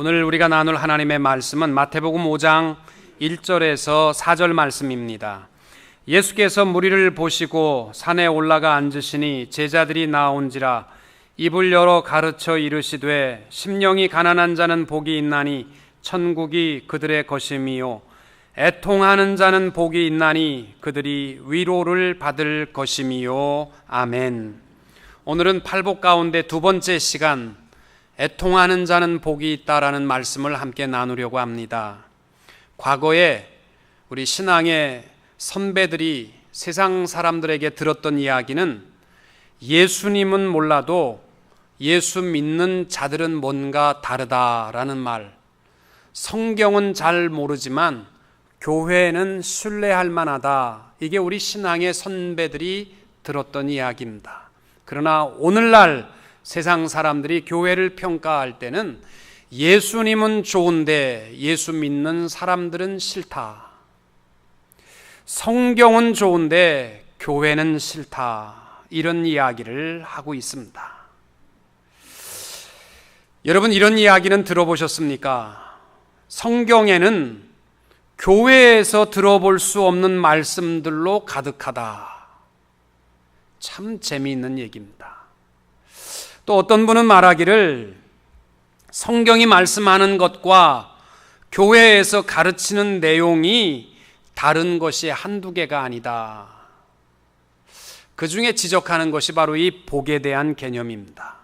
오늘 우리가 나눌 하나님의 말씀은 마태복음 5장 1절에서 4절 말씀입니다. 예수께서 무리를 보시고 산에 올라가 앉으시니 제자들이 나온지라 입을 열어 가르쳐 이르시되 심령이 가난한 자는 복이 있나니 천국이 그들의 것임이요 애통하는 자는 복이 있나니 그들이 위로를 받을 것임이요. 아멘. 오늘은 팔복 가운데 두 번째 시간 애통하는 자는 복이 있다라는 말씀을 함께 나누려고 합니다. 과거에 우리 신앙의 선배들이 세상 사람들에게 들었던 이야기는 예수님은 몰라도 예수 믿는 자들은 뭔가 다르다라는 말, 성경은 잘 모르지만 교회는 신뢰할 만하다, 이게 우리 신앙의 선배들이 들었던 이야기입니다. 그러나 오늘날 세상 사람들이 교회를 평가할 때는 예수님은 좋은데 예수 믿는 사람들은 싫다, 성경은 좋은데 교회는 싫다, 이런 이야기를 하고 있습니다. 여러분, 이런 이야기는 들어보셨습니까? 성경에는 교회에서 들어볼 수 없는 말씀들로 가득하다. 참 재미있는 얘기입니다. 또 어떤 분은 말하기를 성경이 말씀하는 것과 교회에서 가르치는 내용이 다른 것이 한두 개가 아니다. 그 중에 지적하는 것이 바로 이 복에 대한 개념입니다.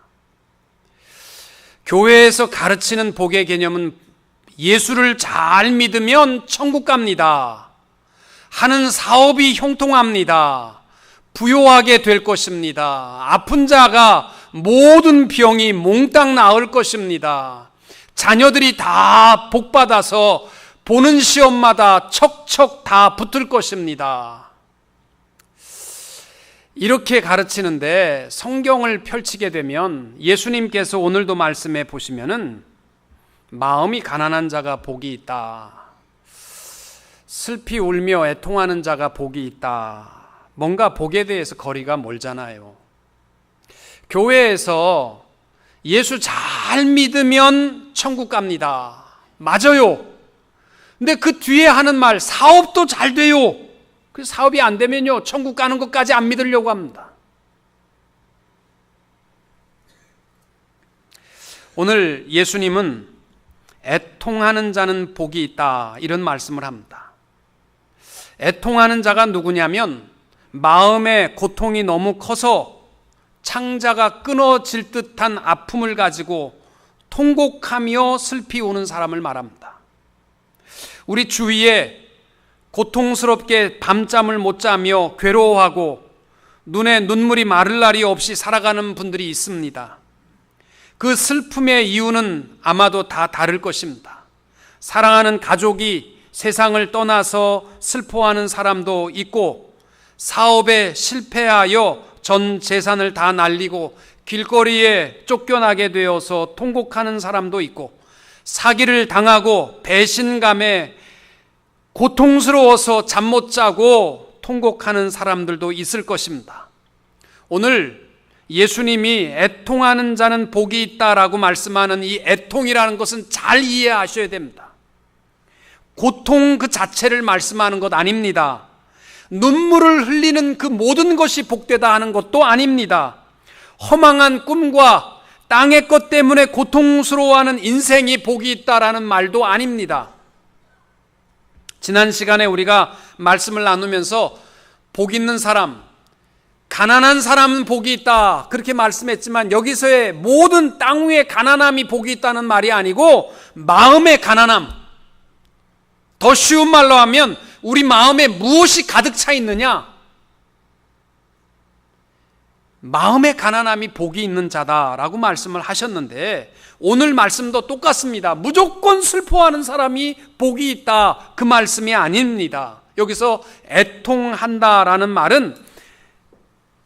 교회에서 가르치는 복의 개념은 예수를 잘 믿으면 천국 갑니다, 하는 사업이 형통합니다, 부요하게 될 것입니다, 아픈 자가 모든 병이 몽땅 나을 것입니다, 자녀들이 다 복받아서 보는 시험마다 척척 다 붙을 것입니다, 이렇게 가르치는데 성경을 펼치게 되면 예수님께서 오늘도 말씀해 보시면은 마음이 가난한 자가 복이 있다, 슬피 울며 애통하는 자가 복이 있다, 뭔가 복에 대해서 거리가 멀잖아요. 교회에서 예수 잘 믿으면 천국 갑니다, 맞아요. 근데 그 뒤에 하는 말, 사업도 잘 돼요. 그 사업이 안 되면요, 천국 가는 것까지 안 믿으려고 합니다. 오늘 예수님은 애통하는 자는 복이 있다, 이런 말씀을 합니다. 애통하는 자가 누구냐면 마음의 고통이 너무 커서 창자가 끊어질 듯한 아픔을 가지고 통곡하며 슬피 우는 사람을 말합니다. 우리 주위에 고통스럽게 밤잠을 못 자며 괴로워하고 눈에 눈물이 마를 날이 없이 살아가는 분들이 있습니다. 그 슬픔의 이유는 아마도 다 다를 것입니다. 사랑하는 가족이 세상을 떠나서 슬퍼하는 사람도 있고, 사업에 실패하여 전 재산을 다 날리고 길거리에 쫓겨나게 되어서 통곡하는 사람도 있고, 사기를 당하고 배신감에 고통스러워서 잠 못 자고 통곡하는 사람들도 있을 것입니다. 오늘 예수님이 애통하는 자는 복이 있다라고 말씀하는 이 애통이라는 것은 잘 이해하셔야 됩니다. 고통 그 자체를 말씀하는 것 아닙니다. 눈물을 흘리는 그 모든 것이 복되다 하는 것도 아닙니다. 허망한 꿈과 땅의 것 때문에 고통스러워하는 인생이 복이 있다라는 말도 아닙니다. 지난 시간에 우리가 말씀을 나누면서 복 있는 사람, 가난한 사람은 복이 있다, 그렇게 말씀했지만 여기서의 모든 땅 위에 가난함이 복이 있다는 말이 아니고 마음의 가난함, 더 쉬운 말로 하면 우리 마음에 무엇이 가득 차 있느냐, 마음의 가난함이 복이 있는 자다라고 말씀을 하셨는데, 오늘 말씀도 똑같습니다. 무조건 슬퍼하는 사람이 복이 있다, 그 말씀이 아닙니다. 여기서 애통한다라는 말은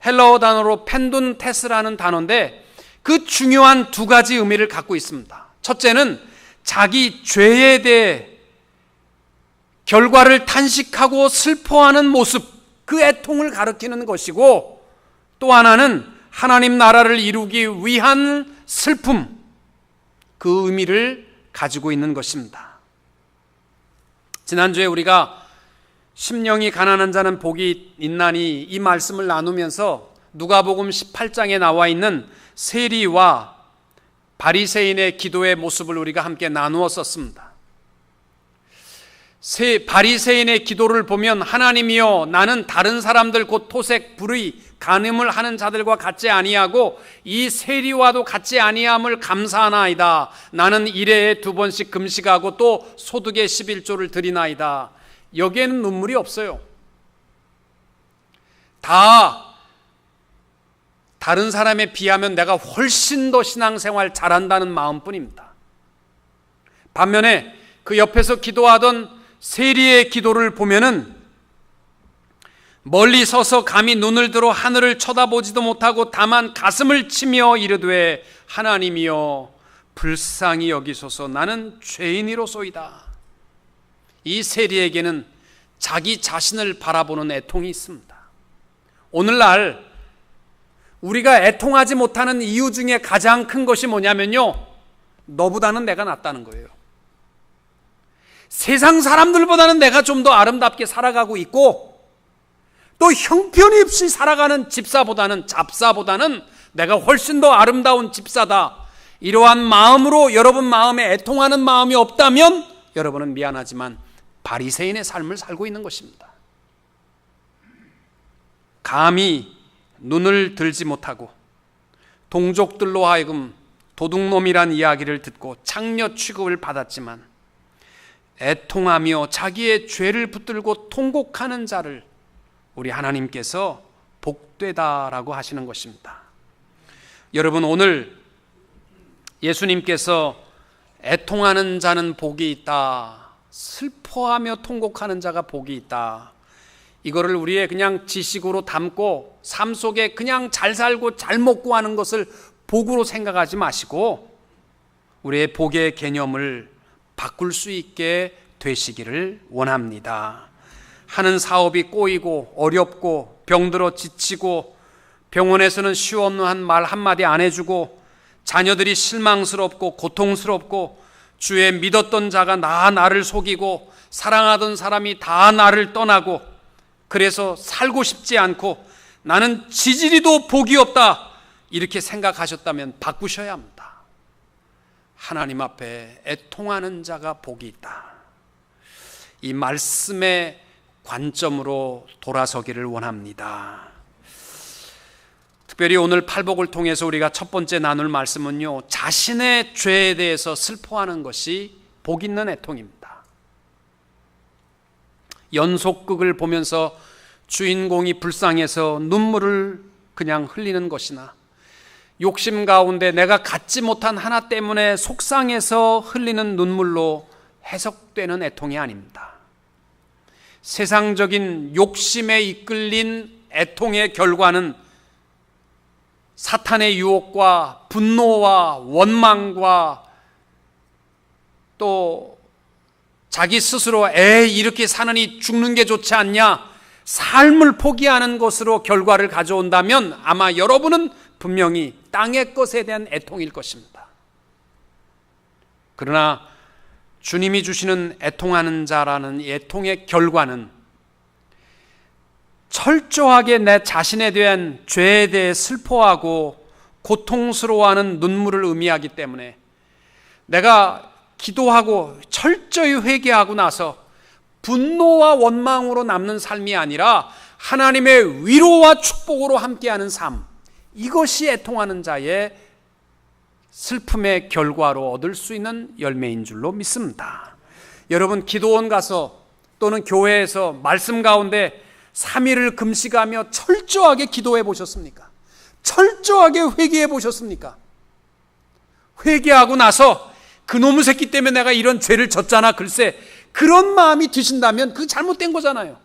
헬라어 단어로 펜둔테스라는 단어인데 그 중요한 두 가지 의미를 갖고 있습니다. 첫째는 자기 죄에 대해 결과를 탄식하고 슬퍼하는 모습, 그 애통을 가리키는 것이고, 또 하나는 하나님 나라를 이루기 위한 슬픔, 그 의미를 가지고 있는 것입니다. 지난주에 우리가 심령이 가난한 자는 복이 있나니 이 말씀을 나누면서 누가복음 18장에 나와 있는 세리와 바리새인의 기도의 모습을 우리가 함께 나누었었습니다. 바리새인의 기도를 보면 하나님이여 나는 다른 사람들 곧 토색, 불의, 간음을 하는 자들과 같지 아니하고 이 세리와도 같지 아니함을 감사하나이다. 나는 일회에 2번씩 금식하고 또 소득의 11조를 드리나이다. 여기에는 눈물이 없어요. 다른 사람에 비하면 내가 훨씬 더 신앙생활 잘한다는 마음뿐입니다. 반면에 그 옆에서 기도하던 세리의 기도를 보면은 멀리 서서 감히 눈을 들어 하늘을 쳐다보지도 못하고 다만 가슴을 치며 이르되 하나님이여 불쌍히 여기소서 나는 죄인이로소이다. 이 세리에게는 자기 자신을 바라보는 애통이 있습니다. 오늘날 우리가 애통하지 못하는 이유 중에 가장 큰 것이 뭐냐면요, 너보다는 내가 낫다는 거예요. 세상 사람들보다는 내가 좀 더 아름답게 살아가고 있고 또 형편없이 살아가는 잡사보다는 내가 훨씬 더 아름다운 집사다. 이러한 마음으로 여러분 마음에 애통하는 마음이 없다면 여러분은 미안하지만 바리새인의 삶을 살고 있는 것입니다. 감히 눈을 들지 못하고 동족들로 하여금 도둑놈이란 이야기를 듣고 창녀 취급을 받았지만 애통하며 자기의 죄를 붙들고 통곡하는 자를 우리 하나님께서 복되다라고 하시는 것입니다. 여러분, 오늘 예수님께서 애통하는 자는 복이 있다, 슬퍼하며 통곡하는 자가 복이 있다, 이거를 우리의 그냥 지식으로 담고 삶 속에 그냥 잘 살고 잘 먹고 하는 것을 복으로 생각하지 마시고 우리의 복의 개념을 바꿀 수 있게 되시기를 원합니다. 하는 사업이 꼬이고 어렵고 병들어 지치고 병원에서는 시원한 말 한마디 안 해주고 자녀들이 실망스럽고 고통스럽고 주에 믿었던 자가 나를 속이고 사랑하던 사람이 다 나를 떠나고 그래서 살고 싶지 않고 나는 지지리도 복이 없다, 이렇게 생각하셨다면 바꾸셔야 합니다. 하나님 앞에 애통하는 자가 복이 있다, 이 말씀의 관점으로 돌아서기를 원합니다. 특별히 오늘 팔복을 통해서 우리가 첫 번째 나눌 말씀은요, 자신의 죄에 대해서 슬퍼하는 것이 복 있는 애통입니다. 연속극을 보면서 주인공이 불쌍해서 눈물을 그냥 흘리는 것이나 욕심 가운데 내가 갖지 못한 하나 때문에 속상해서 흘리는 눈물로 해석되는 애통이 아닙니다. 세상적인 욕심에 이끌린 애통의 결과는 사탄의 유혹과 분노와 원망과 또 자기 스스로 이렇게 사느니 죽는 게 좋지 않냐, 삶을 포기하는 것으로 결과를 가져온다면 아마 여러분은 분명히 땅의 것에 대한 애통일 것입니다. 그러나 주님이 주시는 애통하는 자라는 애통의 결과는 철저하게 내 자신에 대한 죄에 대해 슬퍼하고 고통스러워하는 눈물을 의미하기 때문에 내가 기도하고 철저히 회개하고 나서 분노와 원망으로 남는 삶이 아니라 하나님의 위로와 축복으로 함께하는 삶, 이것이 애통하는 자의 슬픔의 결과로 얻을 수 있는 열매인 줄로 믿습니다. 여러분, 기도원 가서 또는 교회에서 말씀 가운데 3일을 금식하며 철저하게 기도해 보셨습니까? 철저하게 회개해 보셨습니까? 회개하고 나서 그놈의 새끼 때문에 내가 이런 죄를 졌잖아, 글쎄, 그런 마음이 드신다면 그거 잘못된 거잖아요.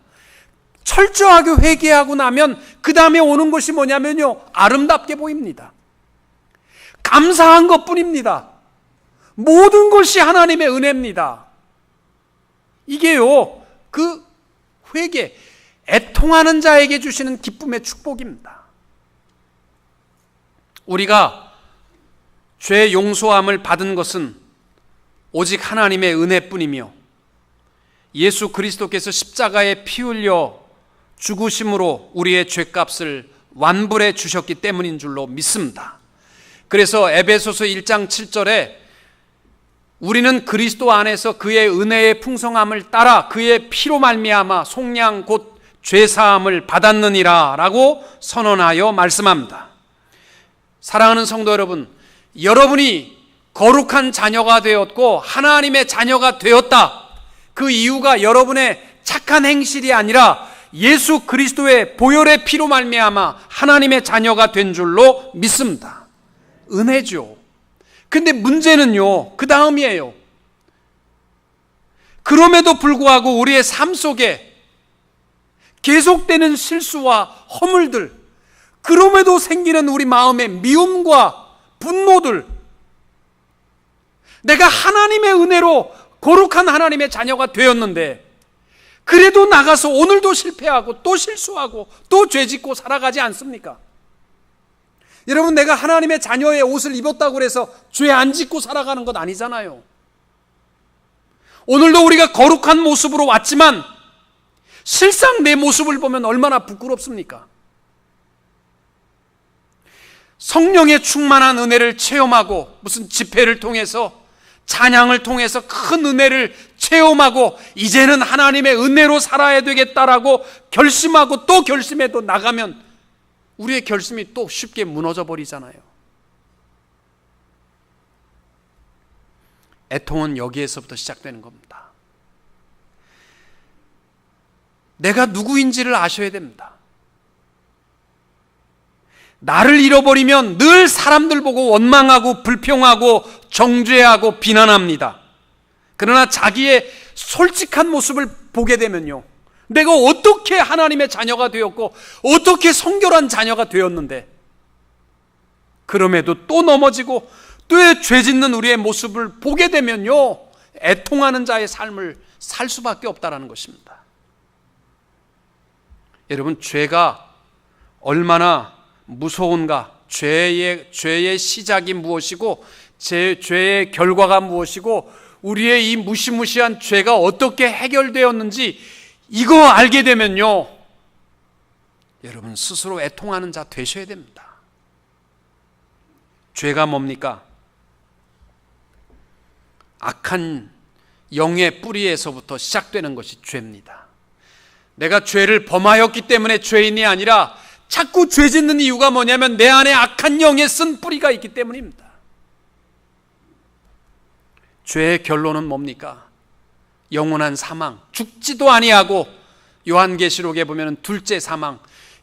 철저하게 회개하고 나면 그 다음에 오는 것이 뭐냐면요, 아름답게 보입니다. 감사한 것뿐입니다. 모든 것이 하나님의 은혜입니다. 이게요, 그 회개, 애통하는 자에게 주시는 기쁨의 축복입니다. 우리가 죄 용서함을 받은 것은 오직 하나님의 은혜뿐이며 예수 그리스도께서 십자가에 피 흘려 죽으심으로 우리의 죄값을 완불해 주셨기 때문인 줄로 믿습니다. 그래서 에베소서 1장 7절에 우리는 그리스도 안에서 그의 은혜의 풍성함을 따라 그의 피로 말미암아 속량 곧 죄사함을 받았느니라 라고 선언하여 말씀합니다. 사랑하는 성도 여러분, 여러분이 거룩한 자녀가 되었고 하나님의 자녀가 되었다. 그 이유가 여러분의 착한 행실이 아니라 예수 그리스도의 보혈의 피로 말미암아 하나님의 자녀가 된 줄로 믿습니다. 은혜죠. 근데 문제는요, 그 다음이에요. 그럼에도 불구하고 우리의 삶 속에 계속되는 실수와 허물들, 그럼에도 생기는 우리 마음의 미움과 분노들, 내가 하나님의 은혜로 거룩한 하나님의 자녀가 되었는데 그래도 나가서 오늘도 실패하고 또 실수하고 또 죄짓고 살아가지 않습니까? 여러분, 내가 하나님의 자녀의 옷을 입었다고 해서 죄 안 짓고 살아가는 것 아니잖아요. 오늘도 우리가 거룩한 모습으로 왔지만 실상 내 모습을 보면 얼마나 부끄럽습니까? 성령의 충만한 은혜를 체험하고 무슨 집회를 통해서 찬양을 통해서 큰 은혜를 체험하고 이제는 하나님의 은혜로 살아야 되겠다라고 결심하고 또 결심해도 나가면 우리의 결심이 또 쉽게 무너져 버리잖아요. 애통은 여기에서부터 시작되는 겁니다. 내가 누구인지를 아셔야 됩니다. 나를 잃어버리면 늘 사람들 보고 원망하고 불평하고 정죄하고 비난합니다. 그러나 자기의 솔직한 모습을 보게 되면요, 내가 어떻게 하나님의 자녀가 되었고 어떻게 성결한 자녀가 되었는데 그럼에도 또 넘어지고 또 죄 짓는 우리의 모습을 보게 되면요, 애통하는 자의 삶을 살 수밖에 없다는 것입니다. 여러분, 죄가 얼마나 무서운가, 죄의 시작이 무엇이고 죄의 결과가 무엇이고 우리의 이 무시무시한 죄가 어떻게 해결되었는지 이거 알게 되면요, 여러분 스스로 애통하는 자 되셔야 됩니다. 죄가 뭡니까? 악한 영의 뿌리에서부터 시작되는 것이 죄입니다. 내가 죄를 범하였기 때문에 죄인이 아니라 자꾸 죄 짓는 이유가 뭐냐면 내 안에 악한 영의 쓴 뿌리가 있기 때문입니다. 죄의 결론은 뭡니까? 영원한 사망, 죽지도 아니하고 요한계시록에 보면 둘째 사망,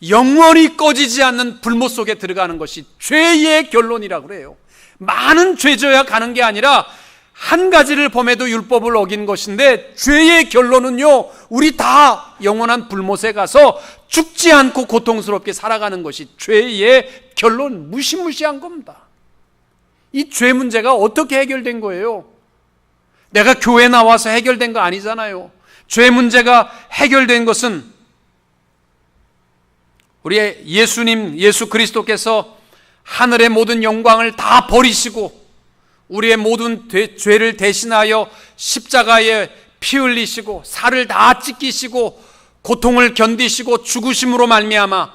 영원히 꺼지지 않는 불못 속에 들어가는 것이 죄의 결론이라고 그래요. 많은 죄져야 가는 게 아니라 한 가지를 범해도 율법을 어긴 것인데 죄의 결론은요, 우리 다 영원한 불못에 가서 죽지 않고 고통스럽게 살아가는 것이 죄의 결론, 무시무시한 겁니다. 이 죄 문제가 어떻게 해결된 거예요? 내가 교회 나와서 해결된 거 아니잖아요. 죄 문제가 해결된 것은 우리 예수 그리스도께서 하늘의 모든 영광을 다 버리시고 우리의 모든 죄를 대신하여 십자가에 피 흘리시고 살을 다 찢기시고 고통을 견디시고 죽으심으로 말미암아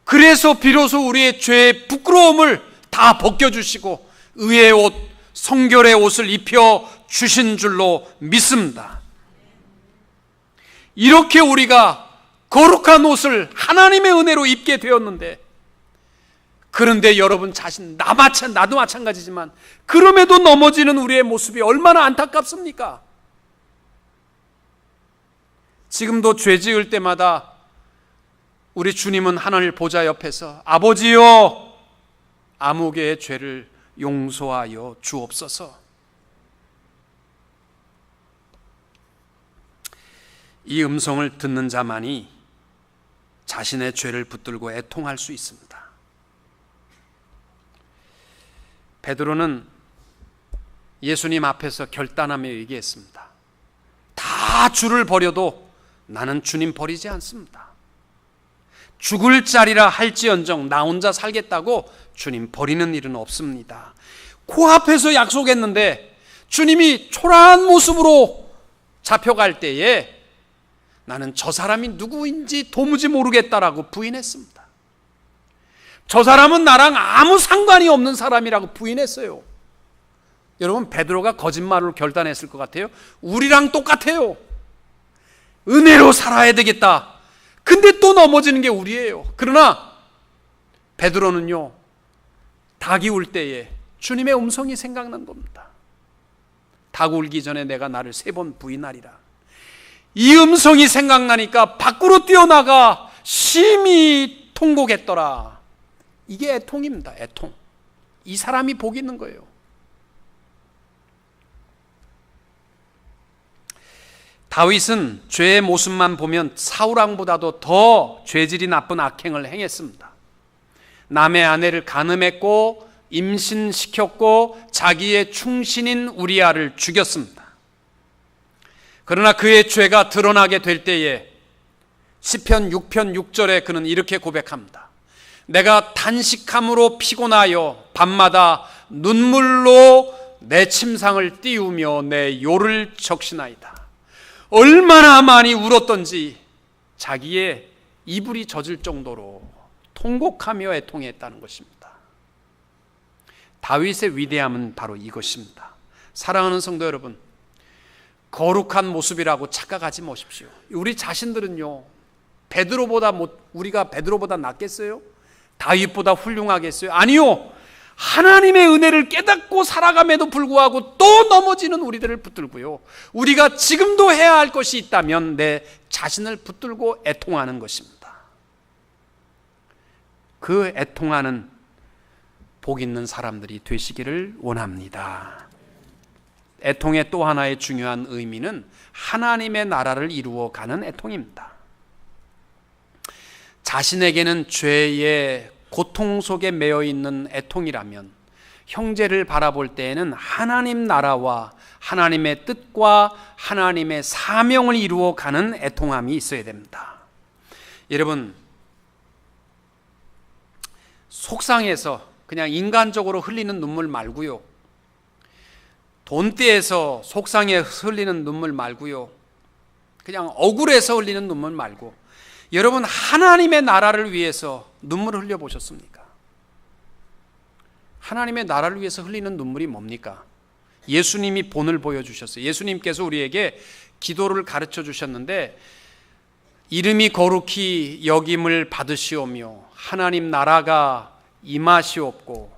그래서 비로소 우리의 죄의 부끄러움을 다 벗겨주시고 의의 옷, 성결의 옷을 입혀 주신 줄로 믿습니다. 이렇게 우리가 거룩한 옷을 하나님의 은혜로 입게 되었는데, 그런데 여러분 자신, 나도 마찬가지지만 그럼에도 넘어지는 우리의 모습이 얼마나 안타깝습니까? 지금도 죄 지을 때마다 우리 주님은 하늘 보좌 옆에서 아버지여 아무개의 죄를 용서하여 주옵소서. 이 음성을 듣는 자만이 자신의 죄를 붙들고 애통할 수 있습니다. 베드로는 예수님 앞에서 결단하며 얘기했습니다. 다 주를 버려도 나는 주님 버리지 않습니다. 죽을 자리라 할지언정 나 혼자 살겠다고 주님 버리는 일은 없습니다. 코앞에서 약속했는데 주님이 초라한 모습으로 잡혀갈 때에 나는 저 사람이 누구인지 도무지 모르겠다라고 부인했습니다. 저 사람은 나랑 아무 상관이 없는 사람이라고 부인했어요. 여러분, 베드로가 거짓말로 결단했을 것 같아요? 우리랑 똑같아요. 은혜로 살아야 되겠다. 근데 또 넘어지는 게 우리예요. 그러나 베드로는요, 닭이 울 때에 주님의 음성이 생각난 겁니다. 닭 울기 전에 내가 나를 3번 부인하리라. 이 음성이 생각나니까 밖으로 뛰어나가 심히 통곡했더라. 이게 애통입니다. 애통. 이 사람이 복 있는 거예요. 다윗은 죄의 모습만 보면 사울왕보다도 더 죄질이 나쁜 악행을 행했습니다. 남의 아내를 간음했고 임신시켰고 자기의 충신인 우리아를 죽였습니다. 그러나 그의 죄가 드러나게 될 때에 시편 6편 6절에 그는 이렇게 고백합니다. 내가 단식함으로 피곤하여 밤마다 눈물로 내 침상을 띄우며 내 요를 적시나이다. 얼마나 많이 울었던지 자기의 이불이 젖을 정도로 통곡하며 애통했다는 것입니다. 다윗의 위대함은 바로 이것입니다. 사랑하는 성도 여러분, 거룩한 모습이라고 착각하지 마십시오. 우리 자신들은요, 우리가 베드로보다 낫겠어요? 다윗보다 훌륭하겠어요? 아니요. 하나님의 은혜를 깨닫고 살아감에도 불구하고 또 넘어지는 우리들을 붙들고요, 우리가 지금도 해야 할 것이 있다면 내 자신을 붙들고 애통하는 것입니다. 그 애통하는 복 있는 사람들이 되시기를 원합니다. 애통의 또 하나의 중요한 의미는 하나님의 나라를 이루어가는 애통입니다. 자신에게는 죄의 고통 속에 매여 있는 애통이라면 형제를 바라볼 때에는 하나님 나라와 하나님의 뜻과 하나님의 사명을 이루어가는 애통함이 있어야 됩니다. 여러분, 속상해서 그냥 인간적으로 흘리는 눈물 말고요, 돈대에서 속상해 흘리는 눈물 말고요, 그냥 억울해서 흘리는 눈물 말고, 여러분, 하나님의 나라를 위해서 눈물을 흘려보셨습니까? 하나님의 나라를 위해서 흘리는 눈물이 뭡니까? 예수님이 본을 보여주셨어요. 예수님께서 우리에게 기도를 가르쳐 주셨는데, 이름이 거룩히 여김을 받으시오며 하나님 나라가 임하시옵고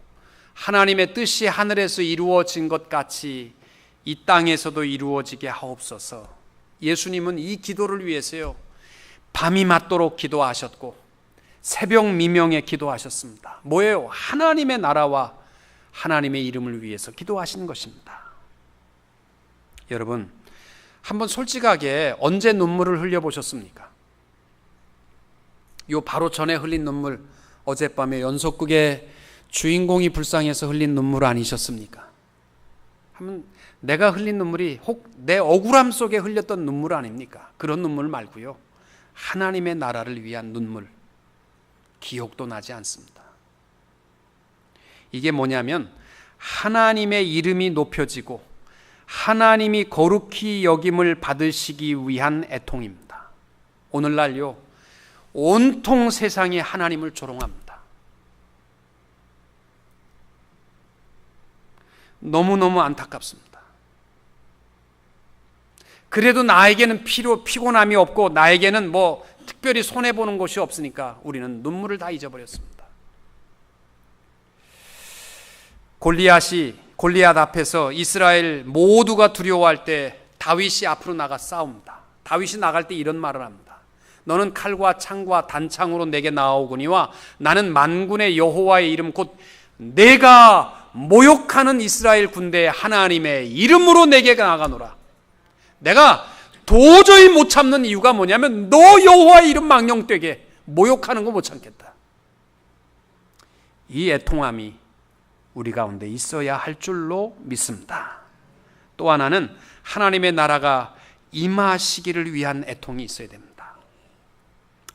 하나님의 뜻이 하늘에서 이루어진 것 같이 이 땅에서도 이루어지게 하옵소서. 예수님은 이 기도를 위해서요, 밤이 맞도록 기도하셨고 새벽 미명에 기도하셨습니다. 뭐예요? 하나님의 나라와 하나님의 이름을 위해서 기도하시는 것입니다. 여러분, 한번 솔직하게 언제 눈물을 흘려보셨습니까? 요 바로 전에 흘린 눈물, 어젯밤에 연속극의 주인공이 불쌍해서 흘린 눈물 아니셨습니까? 한번 내가 흘린 눈물이 혹 내 억울함 속에 흘렸던 눈물 아닙니까? 그런 눈물 말고요, 하나님의 나라를 위한 눈물, 기억도 나지 않습니다. 이게 뭐냐면 하나님의 이름이 높여지고 하나님이 거룩히 여김을 받으시기 위한 애통입니다. 오늘날요, 온통 세상이 하나님을 조롱합니다. 너무너무 안타깝습니다. 그래도 나에게는 피곤함이 없고 나에게는 뭐 특별히 손해보는 것이 없으니까 우리는 눈물을 다 잊어버렸습니다. 골리앗 앞에서 이스라엘 모두가 두려워할 때 다윗이 앞으로 나가 싸웁니다. 다윗이 나갈 때 이런 말을 합니다. 너는 칼과 창과 단창으로 내게 나아오거니와 나는 만군의 여호와의 이름 곧 내가 모욕하는 이스라엘 군대의 하나님의 이름으로 내게 나가노라. 내가 도저히 못 참는 이유가 뭐냐면 너 여호와의 이름 망령되게 모욕하는 거 못 참겠다. 이 애통함이 우리 가운데 있어야 할 줄로 믿습니다. 또 하나는 하나님의 나라가 임하시기를 위한 애통이 있어야 됩니다.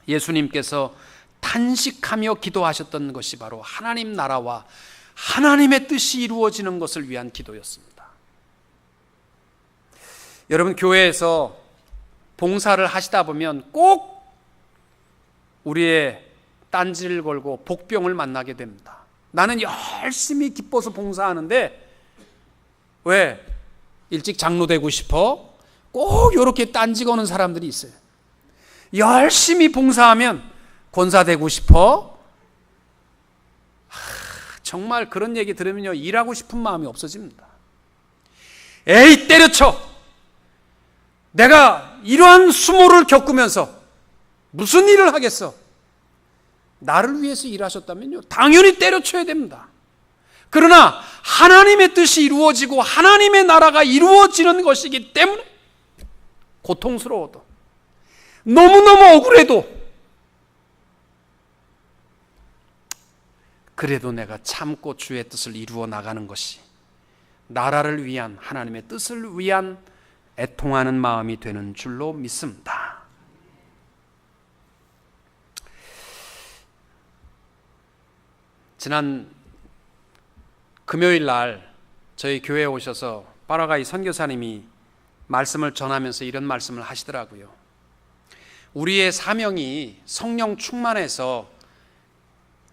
예수님께서 탄식하며 기도하셨던 것이 바로 하나님 나라와 하나님의 뜻이 이루어지는 것을 위한 기도였습니다. 여러분, 교회에서 봉사를 하시다 보면 꼭 우리의 딴지를 걸고 복병을 만나게 됩니다. 나는 열심히 기뻐서 봉사하는데 왜? 일찍 장로 되고 싶어? 꼭 이렇게 딴지 거는 사람들이 있어요. 열심히 봉사하면 권사 되고 싶어? 정말 그런 얘기 들으면요, 일하고 싶은 마음이 없어집니다. 에이, 때려쳐! 내가 이러한 수모를 겪으면서 무슨 일을 하겠어? 나를 위해서 일하셨다면요, 당연히 때려쳐야 됩니다. 그러나 하나님의 뜻이 이루어지고 하나님의 나라가 이루어지는 것이기 때문에 고통스러워도, 너무너무 억울해도, 그래도 내가 참고 주의 뜻을 이루어 나가는 것이 나라를 위한, 하나님의 뜻을 위한 애통하는 마음이 되는 줄로 믿습니다. 지난 금요일 날 저희 교회에 오셔서 파라과이 선교사님이 말씀을 전하면서 이런 말씀을 하시더라고요. 우리의 사명이 성령 충만해서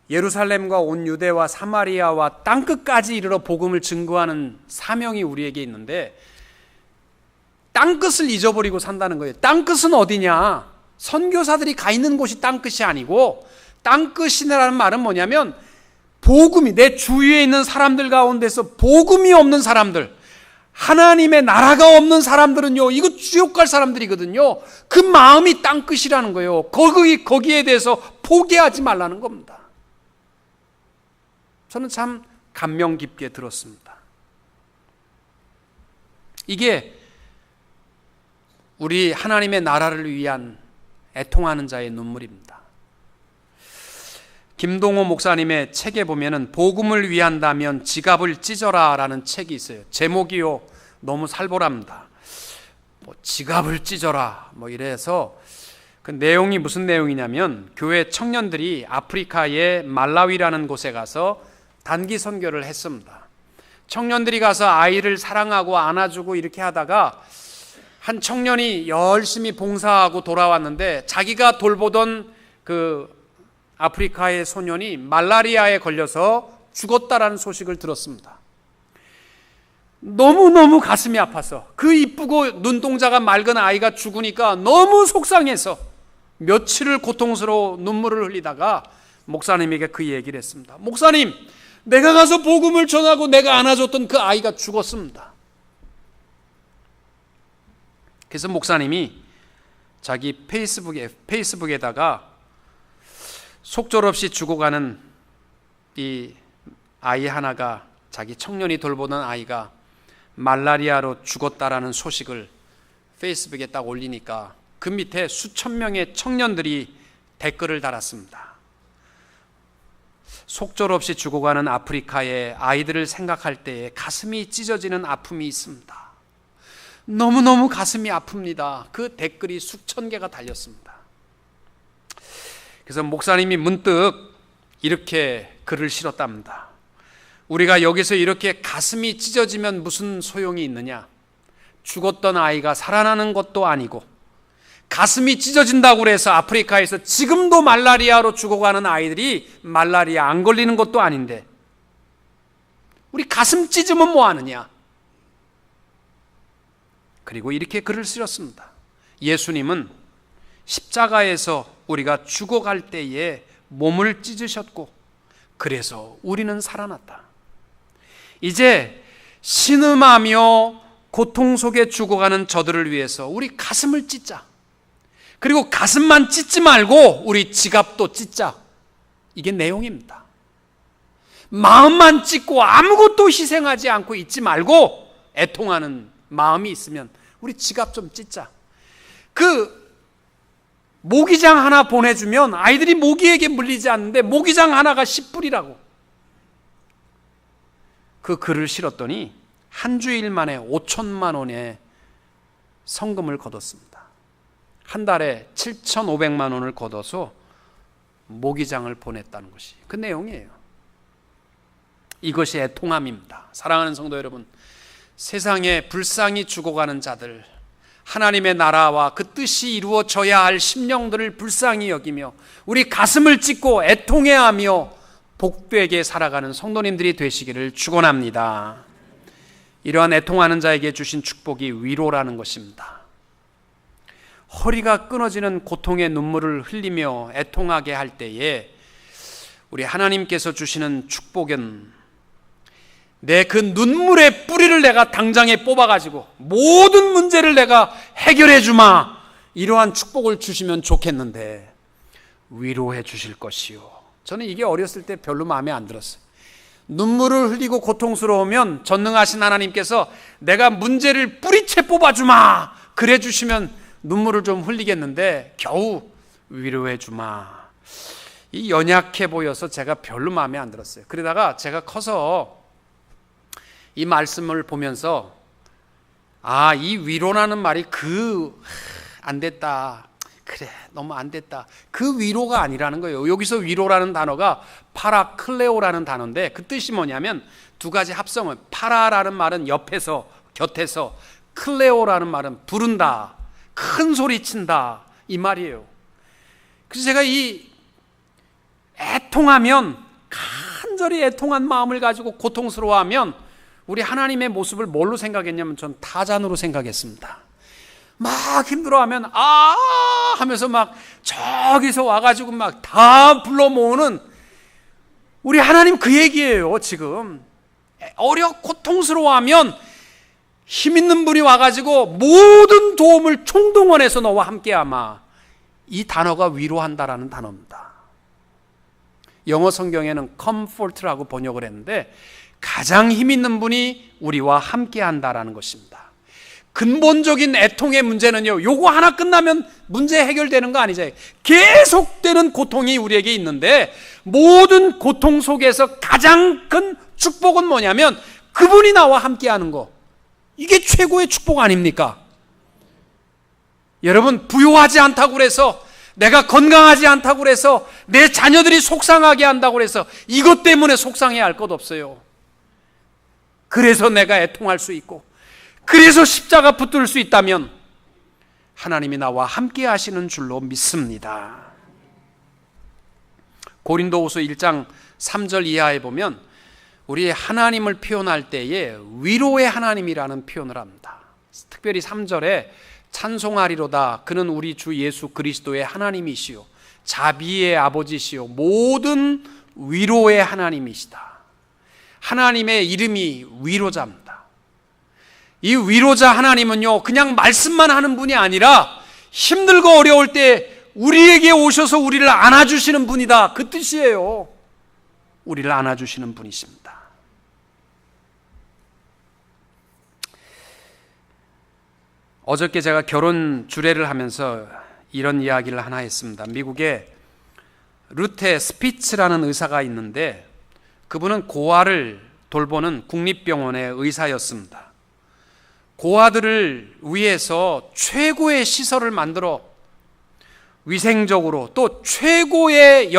예루살렘과 온 유대와 사마리아와 땅끝까지 이르러 복음을 증거하는 사명이 우리에게 있는데 땅끝을 잊어버리고 산다는 거예요. 땅끝은 어디냐? 선교사들이 가 있는 곳이 땅끝이 아니고, 땅끝이라는 말은 뭐냐면 복음이, 내 주위에 있는 사람들 가운데서 복음이 없는 사람들, 하나님의 나라가 없는 사람들은요, 이거 지옥 갈 사람들이거든요. 그 마음이 땅끝이라는 거예요. 거기에 대해서 포기하지 말라는 겁니다. 저는 참 감명 깊게 들었습니다. 이게 우리 하나님의 나라를 위한 애통하는 자의 눈물입니다. 김동호 목사님의 책에 보면은 복음을 위한다면 지갑을 찢어라 라는 책이 있어요. 제목이요, 너무 살벌합니다. 지갑을 찢어라 이래서, 그 내용이 무슨 내용이냐면, 교회 청년들이 아프리카의 말라위라는 곳에 가서 단기 선교를 했습니다. 청년들이 가서 아이를 사랑하고 안아주고 이렇게 하다가 한 청년이 열심히 봉사하고 돌아왔는데, 자기가 돌보던 그 아프리카의 소년이 말라리아에 걸려서 죽었다라는 소식을 들었습니다. 너무너무 가슴이 아파서, 그 이쁘고 눈동자가 맑은 아이가 죽으니까 너무 속상해서 며칠을 고통스러워 눈물을 흘리다가 목사님에게 그 얘기를 했습니다. 목사님, 내가 가서 복음을 전하고 내가 안아줬던 그 아이가 죽었습니다. 그래서 목사님이 자기 페이스북에다가 속절없이 죽어가는 이 아이 하나가, 자기 청년이 돌보던 아이가 말라리아로 죽었다라는 소식을 페이스북에 딱 올리니까 그 밑에 수천 명의 청년들이 댓글을 달았습니다. 속절없이 죽어가는 아프리카의 아이들을 생각할 때에 가슴이 찢어지는 아픔이 있습니다. 너무너무 가슴이 아픕니다. 그 댓글이 수천 개가 달렸습니다. 그래서 목사님이 문득 이렇게 글을 실었답니다. 우리가 여기서 이렇게 가슴이 찢어지면 무슨 소용이 있느냐? 죽었던 아이가 살아나는 것도 아니고, 가슴이 찢어진다고 해서 아프리카에서 지금도 말라리아로 죽어가는 아이들이 말라리아 안 걸리는 것도 아닌데, 우리 가슴 찢으면 뭐 하느냐? 그리고 이렇게 글을 쓰셨습니다. 예수님은 십자가에서 우리가 죽어갈 때에 몸을 찢으셨고, 그래서 우리는 살아났다. 이제 신음하며 고통 속에 죽어가는 저들을 위해서 우리 가슴을 찢자. 그리고 가슴만 찢지 말고 우리 지갑도 찢자. 이게 내용입니다. 마음만 찢고 아무것도 희생하지 않고 있지 말고, 애통하는 마음이 있으면 우리 지갑 좀 찢자. 그 모기장 하나 보내주면 아이들이 모기에게 물리지 않는데 모기장 하나가 10불이라고. 그 글을 실었더니 한 주일 만에 5천만 원의 성금을 거뒀습니다. 한 달에 7,500만 원을 거둬서 모기장을 보냈다는 것이 그 내용이에요. 이것이 애통함입니다. 사랑하는 성도 여러분, 세상에 불쌍히 죽어가는 자들, 하나님의 나라와 그 뜻이 이루어져야 할 심령들을 불쌍히 여기며 우리 가슴을 찢고 애통해하며 복되게 살아가는 성도님들이 되시기를 축원합니다. 이러한 애통하는 자에게 주신 축복이 위로라는 것입니다. 허리가 끊어지는 고통의 눈물을 흘리며 애통하게 할 때에 우리 하나님께서 주시는 축복은 내 그 눈물의 뿌리를 내가 당장에 뽑아가지고 모든 문제를 내가 해결해 주마, 이러한 축복을 주시면 좋겠는데 위로해 주실 것이요. 저는 이게 어렸을 때 별로 마음에 안 들었어요. 눈물을 흘리고 고통스러우면 전능하신 하나님께서 내가 문제를 뿌리채 뽑아주마, 그래 주시면 눈물을 좀 흘리겠는데 겨우 위로해 주마, 이 연약해 보여서 제가 별로 마음에 안 들었어요. 그러다가 제가 커서 이 말씀을 보면서 이 위로라는 말이 안 됐다, 그래 너무 안 됐다, 그 위로가 아니라는 거예요. 여기서 위로라는 단어가 파라클레오라는 단어인데 그 뜻이 뭐냐면 두 가지 합성은, 파라라는 말은 옆에서 곁에서, 클레오라는 말은 부른다, 큰 소리 친다, 이 말이에요. 그래서 제가 이 애통하면, 간절히 애통한 마음을 가지고 고통스러워하면 우리 하나님의 모습을 뭘로 생각했냐면 전 타잔으로 생각했습니다. 막 힘들어하면 하면서 막 저기서 와가지고 막 다 불러 모으는 우리 하나님, 그 얘기예요. 지금 고통스러워하면 힘 있는 분이 와가지고 모든 도움을 총동원해서 너와 함께하마, 이 단어가 위로한다라는 단어입니다. 영어 성경에는 comfort라고 번역을 했는데 가장 힘 있는 분이 우리와 함께한다라는 것입니다. 근본적인 애통의 문제는요, 요거 하나 끝나면 문제 해결되는 거 아니죠. 계속되는 고통이 우리에게 있는데 모든 고통 속에서 가장 큰 축복은 뭐냐면 그분이 나와 함께하는 거, 이게 최고의 축복 아닙니까? 여러분, 부유하지 않다고 그래서, 내가 건강하지 않다고 그래서, 내 자녀들이 속상하게 한다고 그래서 이것 때문에 속상해야 할 것 없어요. 그래서 내가 애통할 수 있고, 그래서 십자가 붙들 수 있다면 하나님이 나와 함께 하시는 줄로 믿습니다. 고린도후서 1장 3절 이하에 보면 우리 하나님을 표현할 때에 위로의 하나님이라는 표현을 합니다. 특별히 3절에 찬송하리로다, 그는 우리 주 예수 그리스도의 하나님이시요 자비의 아버지시요 모든 위로의 하나님이시다. 하나님의 이름이 위로자입니다. 이 위로자 하나님은요, 그냥 말씀만 하는 분이 아니라 힘들고 어려울 때 우리에게 오셔서 우리를 안아주시는 분이다, 그 뜻이에요. 우리를 안아주시는 분이십니다. 어저께 제가 결혼 주례를 하면서 이런 이야기를 하나 했습니다. 미국에 루테 스피츠라는 의사가 있는데 그분은 고아를 돌보는 국립병원의 의사였습니다. 고아들을 위해서 최고의 시설을 만들어 위생적으로 또 최고의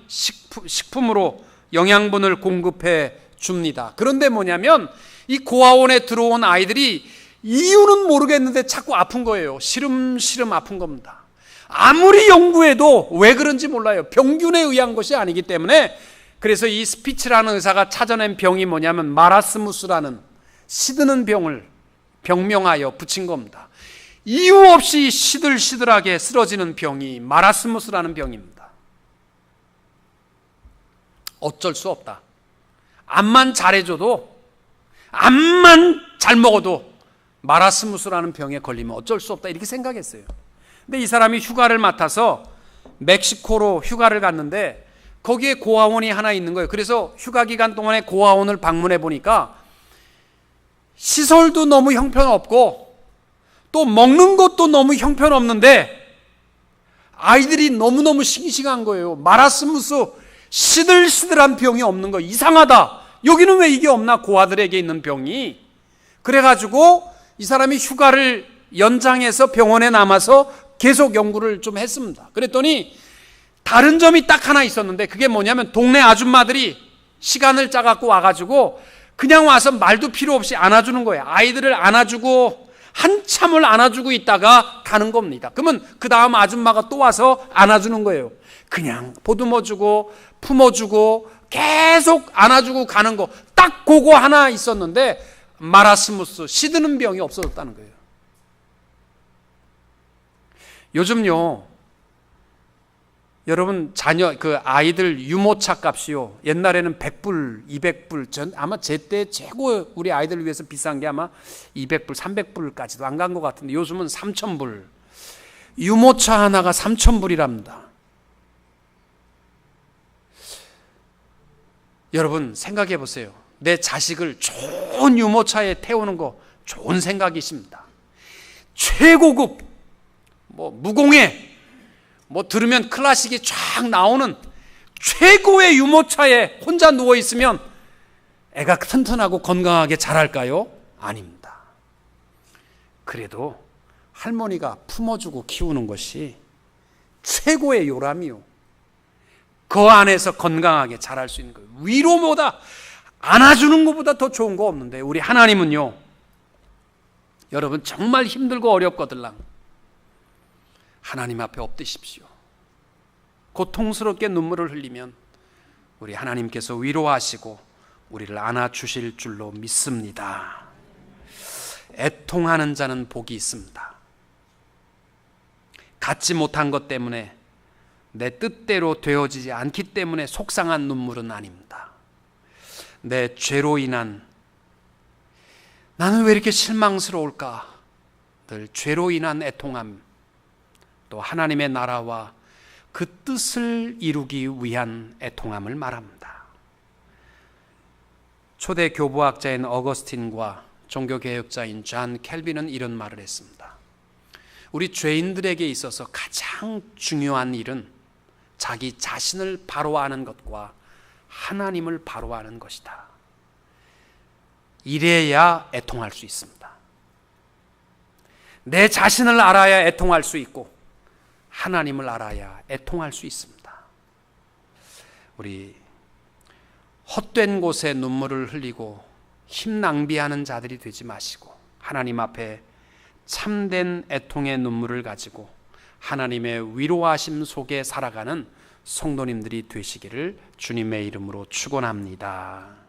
식품으로 영양분을 공급해 줍니다. 그런데 뭐냐면 이 고아원에 들어온 아이들이 이유는 모르겠는데 자꾸 아픈 거예요. 시름시름 아픈 겁니다. 아무리 연구해도 왜 그런지 몰라요. 병균에 의한 것이 아니기 때문에. 그래서 이 스피츠라는 의사가 찾아낸 병이 뭐냐면 마라스무스라는 시드는 병을 병명하여 붙인 겁니다. 이유 없이 시들시들하게 쓰러지는 병이 마라스무스라는 병입니다. 어쩔 수 없다. 암만 잘해줘도, 암만 잘 먹어도 마라스무스라는 병에 걸리면 어쩔 수 없다, 이렇게 생각했어요. 근데 이 사람이 휴가를 맡아서 멕시코로 휴가를 갔는데 거기에 고아원이 하나 있는 거예요. 그래서 휴가 기간 동안에 고아원을 방문해 보니까 시설도 너무 형편없고 또 먹는 것도 너무 형편없는데 아이들이 너무너무 싱싱한 거예요. 마라스무스 시들시들한 병이 없는 거, 이상하다. 여기는 왜 이게 없나, 고아들에게 있는 병이. 그래가지고 이 사람이 휴가를 연장해서 병원에 남아서 계속 연구를 좀 했습니다. 그랬더니 다른 점이 딱 하나 있었는데 그게 뭐냐면 동네 아줌마들이 시간을 짜갖고 와가지고 그냥 와서 말도 필요 없이 안아주는 거예요. 아이들을 안아주고 한참을 안아주고 있다가 가는 겁니다. 그러면 그 다음 아줌마가 또 와서 안아주는 거예요. 그냥 보듬어주고 품어주고 계속 안아주고 가는 거, 딱 그거 하나 있었는데 마라스무스, 시드는 병이 없어졌다는 거예요. 요즘요, 여러분 자녀 아이들 유모차 값이요, 옛날에는 100불, 200불, 전 아마 제 때 최고 우리 아이들을 위해서 비싼 게 아마 200불, 300불까지도 안 간 것 같은데 요즘은 3,000불. 유모차 하나가 3,000불이랍니다. 여러분 생각해 보세요. 내 자식을 좋은 유모차에 태우는 거 좋은 생각이십니다. 최고급 무공해 들으면 클래식이 쫙 나오는 최고의 유모차에 혼자 누워 있으면 애가 튼튼하고 건강하게 자랄까요? 아닙니다. 그래도 할머니가 품어주고 키우는 것이 최고의 요람이요, 그 안에서 건강하게 자랄 수 있는 거예요. 위로보다, 안아주는 것보다 더 좋은 거 없는데, 우리 하나님은요, 여러분 정말 힘들고 어렵거들랑 하나님 앞에 엎드십시오. 고통스럽게 눈물을 흘리면 우리 하나님께서 위로하시고 우리를 안아주실 줄로 믿습니다. 애통하는 자는 복이 있습니다. 갖지 못한 것 때문에, 내 뜻대로 되어지지 않기 때문에 속상한 눈물은 아닙니다. 내 죄로 인한, 나는 왜 이렇게 실망스러울까, 늘 죄로 인한 애통함, 또 하나님의 나라와 그 뜻을 이루기 위한 애통함을 말합니다. 초대 교부학자인 어거스틴과 종교개혁자인 존 켈빈은 이런 말을 했습니다. 우리 죄인들에게 있어서 가장 중요한 일은 자기 자신을 바로 아는 것과 하나님을 바로 아는 것이다. 이래야 애통할 수 있습니다. 내 자신을 알아야 애통할 수 있고 하나님을 알아야 애통할 수 있습니다. 우리 헛된 곳에 눈물을 흘리고 힘 낭비하는 자들이 되지 마시고 하나님 앞에 참된 애통의 눈물을 가지고 하나님의 위로하심 속에 살아가는 성도님들이 되시기를 주님의 이름으로 축원합니다.